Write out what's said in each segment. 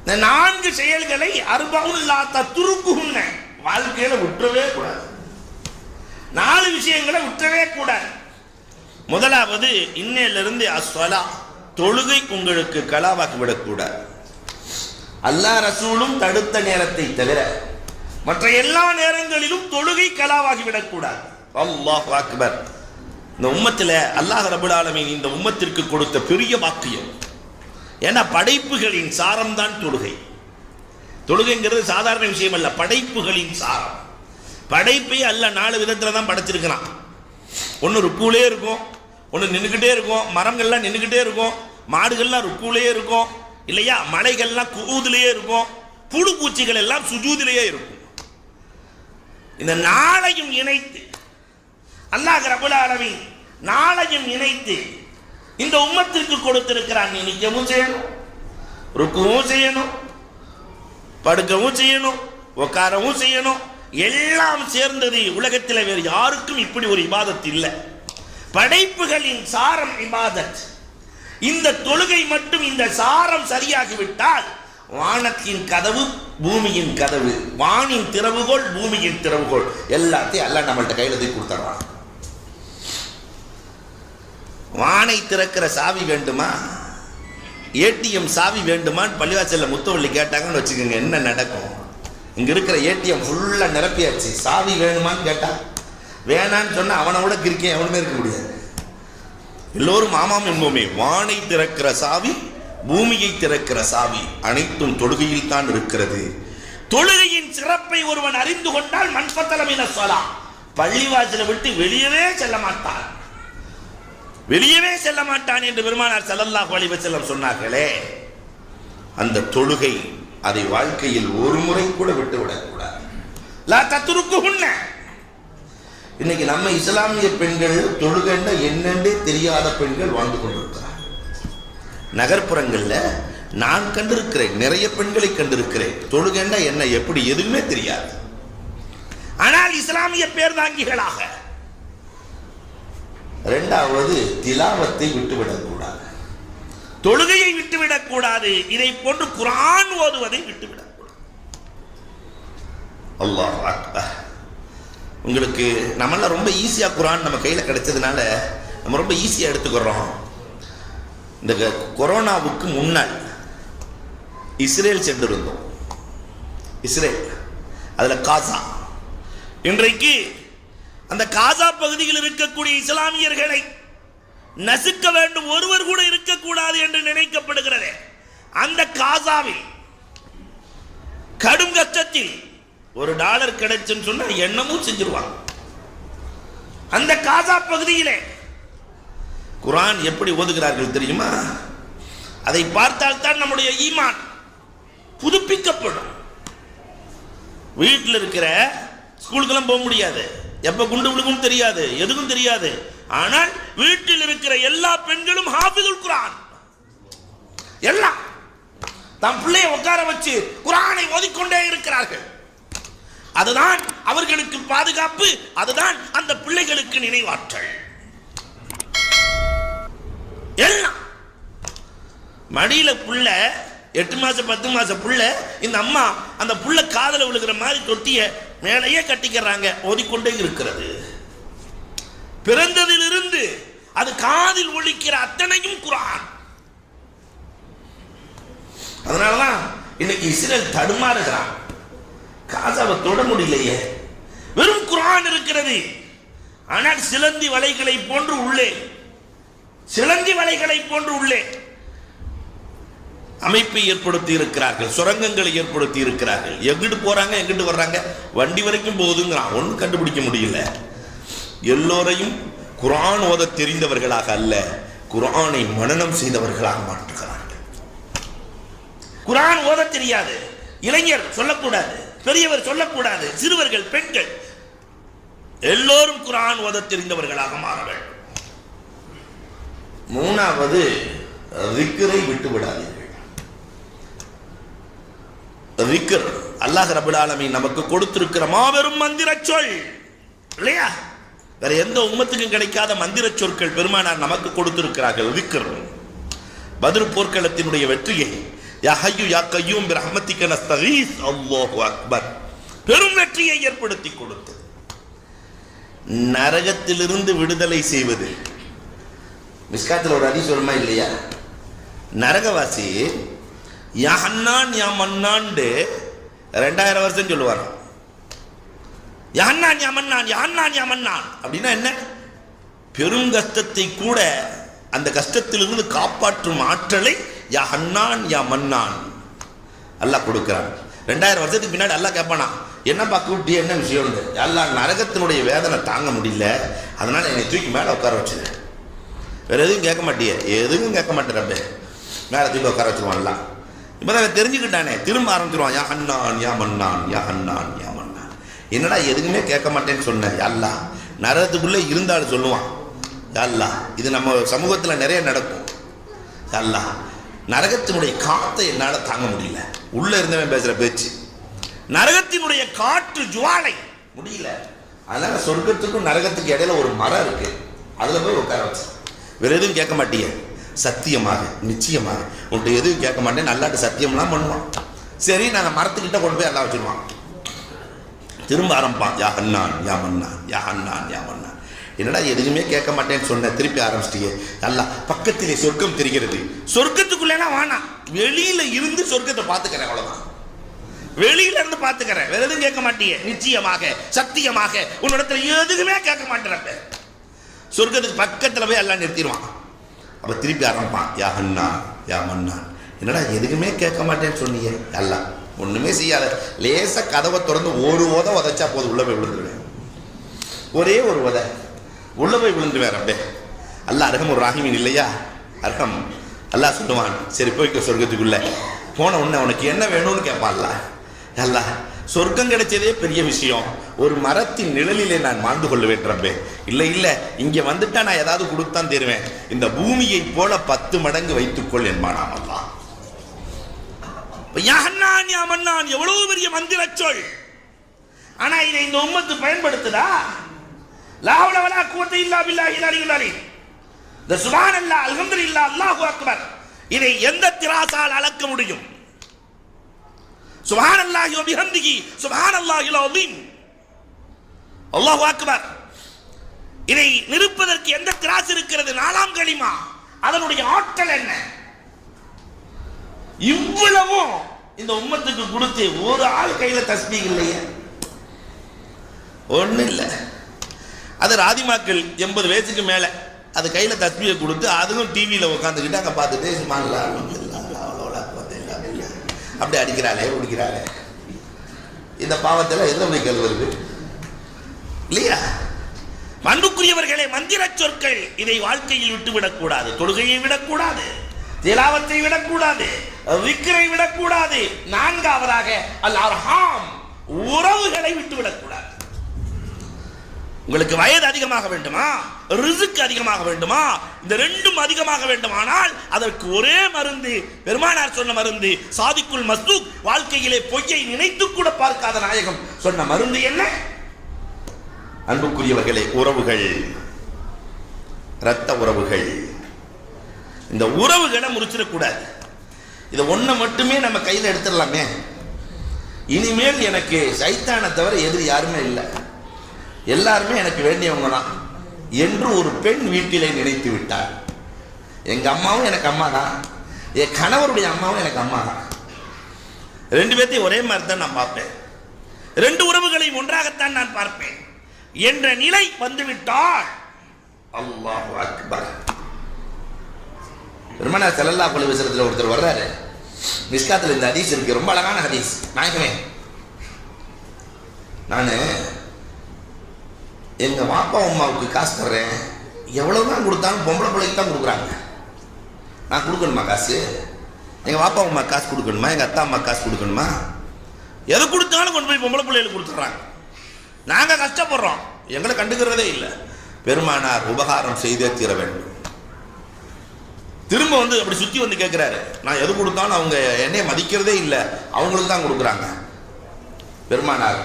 இந்த 4 செயல்களை துருக்குன்ன வாழ்க்கையில விட்டுறவே கூடாது. 4 விஷயங்களை விட்டுறவே கூடாது. முதலாவது, இன்னையிலிருந்து அஸ்ஸலா, தொழுகை உங்களுக்கு கலாவாக்கி விடக்கூடாது. அல்லாஹ் ரசூலும் தடுத்த நேரத்தை தவிர மற்ற எல்லா நேரங்களிலும் தொழுகை கலாவாகி விடக்கூடாது. அல்லாஹ் அக்பர். இந்த உம்மத்தில் அல்லாஹ் ரப்பல் ஆலமீன் இந்த உம்மத்திற்கு கொடுத்த பெரிய வாக்கியம். ஏன்னா படைப்புகளின் சாரம் தான் தொழுகை. தொழுகைங்கிறது சாதாரண விஷயம் அல்ல, படைப்புகளின் சாரம். படைப்பை அல்ல 4 விதத்தில் தான் படைச்சிருக்கிறான். ஒன்று ருக்கூலே இருக்கும், ஒன்று நின்றுக்கிட்டே இருக்கும், மரங்கள்லாம் நின்றுக்கிட்டே இருக்கும், மாடுகள்லாம் ருக்கூலே இருக்கும் இல்லையா, மலைகள்லாம் குஊதிலேயே இருக்கும், புழு பூச்சிகள் எல்லாம் சுஜூதிலேயே இருக்கும். இந்த 4ஐயும் இணைத்து அல்லாஹ் ரப்பல் ஆலமீன் 4ஐயும் இணைத்து இந்த உம்மத்திற்கு கொடுத்திருக்கிறான். நீ நிற்கவும் செய்யணும், ருக்கவும் செய்யணும், படுக்கவும் செய்யணும், உட்காரவும் செய்யணும். எல்லாம் சேர்ந்தது. உலகத்தில் வேறு யாருக்கும் இப்படி ஒரு இபாதத் இல்லை. படைப்புகளின் சாரம் இபாதத். இந்த தொழுகை மட்டும் இந்த சாரம் சரியாகிவிட்டால் வானத்தின் கதவு பூமியின் கதவு, வானின் திறவுகோள் பூமியின் திறவுகோள் எல்லாத்தையும் அல்லாஹ் நம்மள்ட்ட கையில் தூக்கி கொடுத்துறான். வானை திறக்கிற சாவி வேண்டுமா, ஏடிஎம் சாவி வேண்டுமான்னு பள்ளிவாசல்ல முத்தவள்ளி கேட்டாங்கன்னு வச்சுக்கோங்க, என்ன நடக்கும்? இங்க இருக்கிற ஏடிஎம் ஃபுல்லா நிரப்பியாச்சு, சாவி வேணுமான்னு கேட்டா வேணான்னு சொன்னா அவனை விட கிரிக்கே எவனுமே இருக்க முடியாது. எல்லோரும் ஆமாம் என்போமே. வானை திறக்கிற சாவி, பூமியை திறக்கிற சாவி அனைத்தும் தொழுகையில் தான் இருக்கிறது. தொழுகையின் சிறப்பை ஒருவன் அறிந்து கொண்டால் மன்ஃபத்தலமின ஸலா, பள்ளிவாசலை விட்டு வெளியவே செல்ல மாட்டான், வெளியவே செல்ல மாட்டான் என்று பெருமானார் ஸல்லல்லாஹு அலைஹி வஸல்லம் சொன்னார்களே. அந்த தொழுகை, அதை வாழ்க்கையில் ஒரு முறை கூட விட்டுவிடக்கூடாது. லா தத்ருக்குஹுன்ன. இன்னைக்கு நம்ம இஸ்லாமிய பெண்கள் தொழுகைன்னா என்னென்றே தெரியாத பெண்கள் வாழ்ந்து கொண்டிருக்கிறார். நகர்ப்புறங்கள்ல நான் கண்டிருக்கிறேன், நிறைய பெண்களை கண்டிருக்கிறேன். தொழுகைன்னா என்ன, எப்படி, எதுவுமே தெரியாது. ஆனால் இஸ்லாமிய பேர்தாங்கிகளாக. இரண்டாவது, திலாவத்தை விட்டுவிடக்கூடாது, தொழுகையை விட்டுவிடக்கூடாது. இதை போன்று குர்ஆன் ஓதுவதை விட்டுவிடக்கூடாது. அல்லாஹ் அக்பர். உங்களுக்கு நம்மளாம் ரொம்ப ஈஸியா குர்ஆன் நம்ம கையில் கிடைச்சதுனால நம்ம ரொம்ப ஈஸியா எடுத்துக்கிறோம். இந்த கொரோனாவுக்கு முன்னால் இஸ்ரேல் சென்றிருந்தோம். இஸ்ரேல், அதுல காசா. இன்றைக்கு அந்த காசா பகுதியில் இருக்கக்கூடிய இஸ்லாமியர்களை நசுக்க வேண்டும், ஒருவர் கூட இருக்கக்கூடாது என்று நினைக்கப்படுகிறது. அந்த காசாவில் கடும் கஷ்டத்தில் $1 கிடைச்சுன்னு சொன்னா என்னமும் செஞ்சிருவாங்க. அந்த காசா பகுதியிலே குர்ஆன் எப்படி ஓதுகிறார்கள் தெரியுமா? அதை பார்த்தால் தான் நம்முடைய ஈமான் புதுப்பிக்கப்படும். வீட்டில் இருக்கிற ஸ்கூலுக்கெல்லாம் போக முடியாது, எப்ப குண்டு விழுகும் தெரியாது, எதுவும் தெரியாது. ஆனால் வீட்டில் இருக்கிற எல்லா பெண்களும் ஹாஃபிதுல் குர்ஆன், எல்லாம் தம் பிள்ளையை உட்கார வச்சு குர்ஆனை ஓதிக்கொண்டே இருக்கிறார்கள். அதுதான் அவர்களுக்கு பாதுகாப்பு, அதுதான் அந்த பிள்ளைகளுக்கு நினைவாற்றல். எல்லாம் மடியில புள்ள 8 மாசம் 10 மாசம் புள்ள, இந்த அம்மா அந்த புள்ள காதல விழுகிற மாதிரி தொட்டிய மேலேயே கட்டிக்கிறாங்க, ஓதிக்கொண்டே இருக்கிறது. பிறந்ததிலிருந்து அது காதில் ஒலிக்கிற அத்தனையும் குர்ஆன். அதனாலதான் இன்னைக்கு இஸ்ரேல் தடுமாறுகிறான். காசாவை தொட முடியலையே, வெறும் குர்ஆன் இருக்கிறது. ஆனால் சிலந்தி வலைகளை போன்று உள்ளே, சிலந்தி வலைகளை போன்று உள்ளே அமைப்பை ஏற்படுத்தி இருக்கிறார்கள், சுரங்கங்களை ஏற்படுத்தி இருக்கிறார்கள். எங்கிட்டு போறாங்க, எங்கிட்டு வர்றாங்க, வண்டி வரைக்கும் போகுதுங்கிறான், ஒன்றும் கண்டுபிடிக்க முடியல. எல்லோரையும் குர்ஆன் ஓத தெரிந்தவர்களாக அல்ல, குர்ஆனை மனனம் செய்தவர்களாக மாற்றுகிறார்கள். குர்ஆன் ஓத தெரியாது இளைஞர் சொல்லக்கூடாது, பெரியவர் சொல்லக்கூடாது, சிறுவர்கள், பெண்கள் எல்லோரும் குர்ஆன் ஓத தெரிந்தவர்களாக மாற வேண்டும். மூணாவது, ذிக்ரை விட்டு விடாதீர்கள். ذிக்ர் அல்லாஹ் ரப்பல் ஆலமீன் நமக்கு கொடுத்திருக்கிற மாபெரும் மந்திர சொல் இல்லையா? வேற எந்த உம்மத்துக்கும் கிடைக்காத மந்திர சொற்கள் பெருமானார் நமக்கு கொடுத்திருக்கிறார்கள். ذிக்ர் பத்ர் போர்க்களத்தினுடைய வெற்றியை யா ஹய்யு யா கய்யூம் பிரஹ்மத்திக நஸ்தகீஸ். அல்லாஹு அக்பர். பெரும் வெற்றியை ஏற்படுத்தி கொடுத்து நரகத்திலிருந்து விடுதலை செய்வது. மிஸ்காத்தில் ஒரு ஹதீஸ் வருமா இல்லையா? நரகவாசி யா ஹன்னான் யா மன்னான்டு 2000 வருஷம் சொல்லுவார். யா ஹன்னான் யா மன்னான், யா ஹன்னான் யா மன்னான் அப்படின்னா என்ன? பெரும் கஷ்டத்தை கூட அந்த கஷ்டத்திலிருந்து காப்பாற்றும் ஆற்றலை யா ஹன்னான் யா மன்னான் அல்லாஹ் கொடுக்கிறான். 2000 வருஷத்துக்கு பின்னாடி அல்லாஹ் கேட்பானா, என்னப்பா கூப்பிட்டு என்ன விஷயம்? அல்லாஹ் நரகத்தினுடைய வேதனை தாங்க முடியல, அதனால என்னை தூக்கி மேலே உட்கார வச்சுது. வேற எதுவும் கேட்க மாட்டியே? எதுவும் கேட்க மாட்டேன் ரப்பே, மேலே தூக்கி உட்கார வச்சுருவான்ல. இப்போ தான் தெரிஞ்சுக்கிட்டானே, திரும்ப ஆரம்பிச்சிருவான். யா ஹன்னான் யா மன்னான், யா ஹன்னான் யா மன்னான். என்னடா எதுவுமே கேட்க மாட்டேன்னு சொன்னேன் அல்லாஹ். நரகத்துக்குள்ளே இருந்தாலும் சொல்லுவான், அல்லாஹ் இது நம்ம சமூகத்தில் நிறைய நடக்கும். அல்லாஹ் நரகத்தினுடைய காற்றை என்னால் தாங்க முடியல. உள்ள இருந்தவன் பேசுகிற பேச்சு, நரகத்தினுடைய காற்று ஜுவாலை முடியல. அதனால சொர்க்கத்துக்கும் நரகத்துக்கு இடையில ஒரு மரம் இருக்கு, அதில் போய் உட்கார வச்சு. வேற எதுவும் கேட்க மாட்டிய? சத்தியமாக நிச்சயமாக உன்ட்டு எதுவும் கேட்க மாட்டேன் நல்லாட்டு சத்தியம்லாம் பண்ணுவான். சரி, நாங்கள் மரத்துக்கிட்ட கொண்டு போய் எல்லாம் வச்சுருவான். திரும்ப ஆரம்பிப்பான், யா ஹன்னான் யா மன்னான், யா ஹன்னான் யா மன்னான். என்னடா எதுவுமே கேட்க மாட்டேன்னு சொன்ன, திருப்பி ஆரம்பிச்சிட்டியே. அல்லா பக்கத்திலே சொர்க்கம் தெரிகிறது. சொர்க்கத்துக்குள்ளேனா வானா, வெளியில இருந்து சொர்க்கத்தை பார்த்துக்கிறேன், அவ்வளவுதான். வெளியில இருந்து பார்த்துக்கிறேன், வேற எதுவும் கேட்க மாட்டியே. நிச்சயமாக சத்தியமாக உன்னிடத்துல எதுவுமே கேட்க மாட்டேன். சொர்க்கத்துக்கு பக்கத்துல போய் எல்லாம் நிறுத்திடுவான். அப்ப திருப்பி ஆரம்பிப்பான், யா ஹன்னான் யா மன்னான். என்னடா எதுவுமே கேட்க மாட்டேன்னு சொன்னீங்க. அல்லா ஒண்ணுமே செய்யாத, லேசா கதவை திறந்து ஒரு உதைச்சா போதும், உள்ள போய் விழுந்துருவேன். ஒரே ஒரு உதை உள்ள போய் விழுந்துருவேன். அப்படியே அல்லாஹ் அர்ஹம் ஒரு ராஹிமீன் இல்லையா? அர்ஹம். அல்லாஹ் சொல்லுவான், சரி போய்க்க சொர்க்கத்துக்குள்ள. போன உடனே உனக்கு என்ன வேணும்னு கேட்பான்ல. அல்லாஹ் சொர்க்கம் கிடைச்சதே பெரிய விஷயம், ஒரு மரத்தின் நிழலிலே நான் வாழ்ந்து கொள்ளுவேன் ரப்பே. இல்லை இல்லை, இங்க வந்துட்டா நான் ஏதாவது கொடுத்தான் தருவேன். இந்த பூமியை போல 10 மடங்கு வைத்துக்கொள் என்பானாம் அல்லாஹ். யா ஹன்னான் யா மன்னான் எவ்வளவு பெரிய மந்திர சொல். ஆனா இதை இந்த உம்மத்து பயன்படுத்துதா? லா ஹவ்ல வலா குவத்த இல்லா பில்லாஹில் அலியுல் அலீம். இந்த சுப்ஹானல்லாஹ் அல்ஹம்துலில்லாஹ் அல்லாஹு அக்பர், இதை எந்த திராசால் அளக்க முடியும்? சுப்ஹானல்லாஹி வ பிஹம்திஹி சுப்ஹானல்லாஹில் அஸீம், அல்லாஹு அக்பர். இதை நிரூபிப்பதற்கு எந்த திராஸ் இருக்கிறது? 4ஆம் கலிமா. அதனுடைய ஆற்றல் என்ன? இவ்வளவும் இந்த உம்மத்துக்கு கொடுத்து ஒரு ஆள் கையில தஸ்பீஹ் இல்லையே, ஒன்றும் இல்லை. அது ராதிமாக்கள் 80 வயசுக்கு மேலே அது கையில் தஸ்பீஹை கொடுத்து அதுவும் டிவியில் உட்காந்துக்கிட்டு அங்கே பார்த்துட்டு அப்படி அடிக்கிறாளே குடிக்கிறாளே. இந்த பாவத்தில் எதில் போய் கழுவுறது இல்லையா? அன்புக்குரியவர்களே, மந்திர சொற்கள் இதை வாழ்க்கையில் விட்டுவிடக்கூடாது. தொழுகையை விடக்கூடாது, திலாவத்தை விடக்கூடாது, விக்ரை விடக்கூடாது. 4ஆவதாக அல் அர்ஹாம், உறவுகளை விட்டுவிடக்கூடாது. உங்களுக்கு வயது அதிகமாக வேண்டுமா, ரிஸ்க் அதிகமாக வேண்டுமா, இந்த ரெண்டும் அதிகமாக வேண்டுமானால் அதற்கு ஒரே மருந்து, பெருமானார் சொன்ன மருந்து, சாதிக்குல் மஸ்தூக். வாழ்க்கையிலே பொய்யை நினைத்து கூட பார்க்காத நாயகம் சொன்ன மருந்து என்ன? அன்புக்குரியவர்களே, உறவுகள், இரத்த உறவுகள். இந்த உறவுகளை முறிச்சிடக்கூடாது. இதை ஒன்றை மட்டுமே நம்ம கையில் எடுத்துடலாமே. இனிமேல் எனக்கு சைத்தானை தவிர எதிரி யாருமே இல்லை, எல்லாருமே எனக்கு வேண்டியவங்க தான் என்று ஒரு பெண் வீட்டிலே நினைத்து விட்டார். எங்க அம்மாவும் எனக்கு அம்மா தான், என் கணவருடைய அம்மாவும் எனக்கு அம்மா தான். 2 பேர்த்தையும் ஒரே மாதிரி தான் நான் பார்ப்பேன், 2 உறவுகளையும் ஒன்றாகத்தான் நான் பார்ப்பேன் என்ற நிலை வந்துவிட்டால் அல்லாஹு அக்பர். பெருமானார் ஸல்லல்லாஹு அலைஹி வஸல்லம் ஒருத்தர் வர்றாரு. மிஸ்காத்தில் இந்த ஹதீஸ் இருக்கு, ரொம்ப அழகான ஹதீஸ். நாயகமே, நான் எங்க வாப்பா அம்மாவுக்கு காசு தர்றேன், எவ்வளவுதான் கொடுத்தாலும் பொம்பளை பிள்ளைக்கு தான் கொடுக்குறாங்க. நான் கொடுக்கணுமா காசு? எங்க வாப்பா அம்மா காசு கொடுக்கணுமா, எங்க அத்தா அம்மா காசு கொடுக்கணுமா? எது கொடுத்தாலும் கொண்டு போய் பொம்பளை பிள்ளைகளுக்கு கொடுத்துட்றாங்க. நாங்க கஷ்டப்படுறோம், எங்களை கண்டுக்கிறதே இல்லை. பெருமானார் உபகாரம் செய்தே தீர வேண்டும். திரும்ப வந்து அப்படி சுத்தி வந்து கேட்கிறாரு, நான் எது கொடுத்தாலும் அவங்க என்னைய மதிக்கிறதே இல்லை, அவங்களுக்கு தான் கொடுக்குறாங்க. பெருமானார்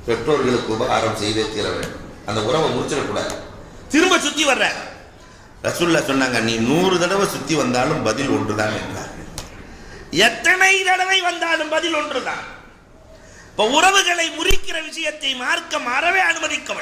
பெற்றோர்களுக்கு உபகாரம் செய்தே தீர வேண்டும், அந்த உறவை முடிச்சிடக்கூடாது. திரும்ப சுத்தி வர்ற ரசூலுல்லாஹ் சொன்னாங்க, நீ 100 தடவை சுத்தி வந்தாலும் பதில் ஒன்றுதான் என்றார்கள். எத்தனை தடவை வந்தாலும் பதில் ஒன்றுதான். இப்ப உறவுகளை முறிக்கிற விஷயத்தை மார்க்கம் அறவே அனுமதிக்கவில்லை.